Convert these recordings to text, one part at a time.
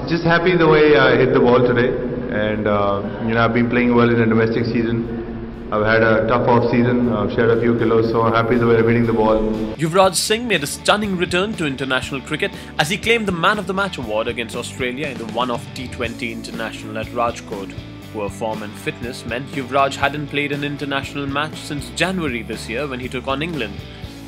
Just happy the way I hit the ball today, and I've been playing well in the domestic season. I've had a tough off season. I've shed a few kilos, so I'm happy the way I'm hitting the ball. Yuvraj Singh made a stunning return to international cricket as he claimed the Man of the Match award against Australia in the one-off T20 international at Rajkot. Poor form and fitness meant Yuvraj hadn't played an international match since January this year when he took on England.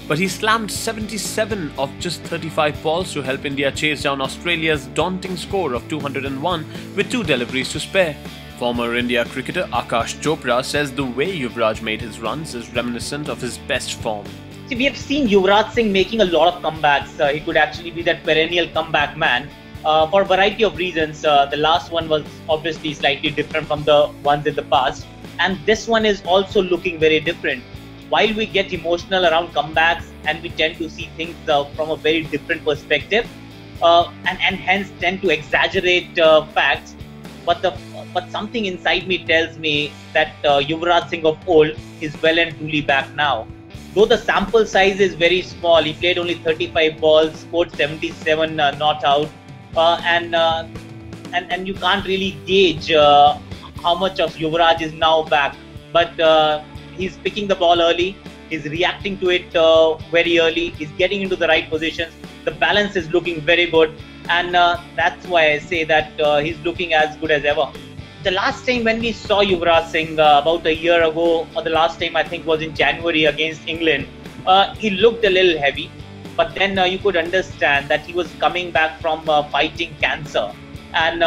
But he slammed 77 of just 35 balls to help India chase down Australia's daunting score of 201 with 2 deliveries to spare. Former India cricketer Aakash Chopra says the way Yuvraj made his runs is reminiscent of his best form. See, we have seen Yuvraj Singh making a lot of comebacks. He could actually be that perennial comeback man for a variety of reasons. The last one was obviously slightly different from the ones in the past. And this one is also looking very different. While we get emotional around comebacks and we tend to see things from a very different perspective and hence tend to exaggerate facts, but something inside me tells me that Yuvraj Singh of old is well and truly back now. Though the sample size is very small, he played only 35 balls, scored 77 not out, and you can't really gauge how much of Yuvraj is now back. But he's picking the ball early, he's reacting to it very early, he's getting into the right positions, the balance is looking very good, and that's why I say that he's looking as good as ever. The last time when we saw Yuvraj Singh about a year ago, or the last time I think was in January against England, he looked a little heavy, but then you could understand that he was coming back from fighting cancer, and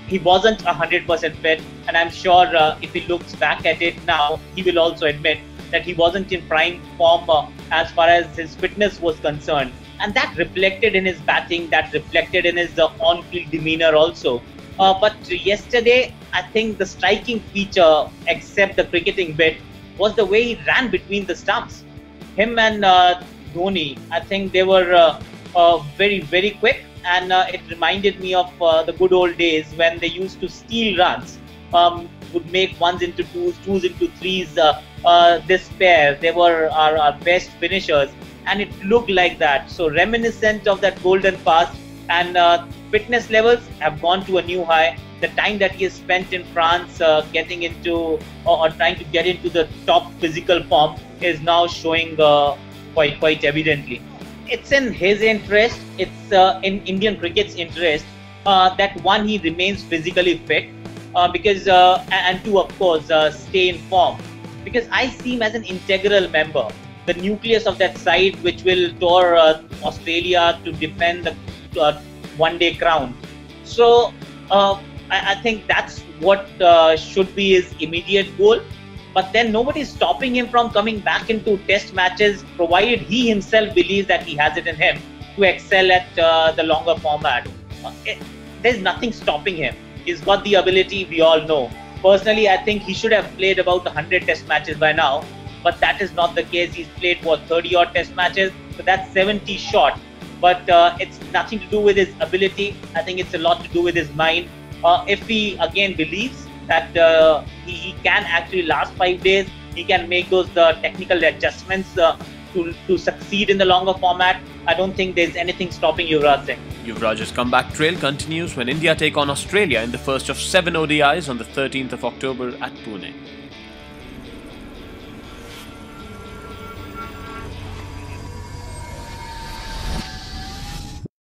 he wasn't 100% fit, and I'm sure if he looks back at it now, he will also admit that he wasn't in prime form as far as his fitness was concerned, and that reflected in his batting, that reflected in his on-field demeanor also. But yesterday, I think the striking feature, except the cricketing bit, was the way he ran between the stumps. Him and Dhoni, I think they were very, very quick, and it reminded me of the good old days when they used to steal runs, would make ones into twos, twos into threes. This pair, they were our best finishers, and it looked like that. So reminiscent of that golden past, and fitness levels have gone to a new high. The time that he has spent in France getting into or trying to get into the top physical form is now showing quite evidently. It's in his interest, it's in Indian cricket's interest that one, he remains physically fit because and two, of course, stay in form, because I see him as an integral member, the nucleus of that side which will tour Australia to defend the one-day crown. So I think that's what should be his immediate goal. But then nobody's stopping him from coming back into test matches, provided he himself believes that he has it in him to excel at the longer format. There's nothing stopping him. He's got the ability, we all know. Personally, I think he should have played about 100 test matches by now, but that is not the case. He's played, 30-odd test matches, so that's 70 short. But it's nothing to do with his ability. I think it's a lot to do with his mind. If he again believes that he can actually last 5 days, he can make those technical adjustments to succeed in the longer format, I don't think there's anything stopping Yuvraj Singh. Yuvraj's comeback trail continues when India take on Australia in the first of 7 ODIs on the 13th of October at Pune.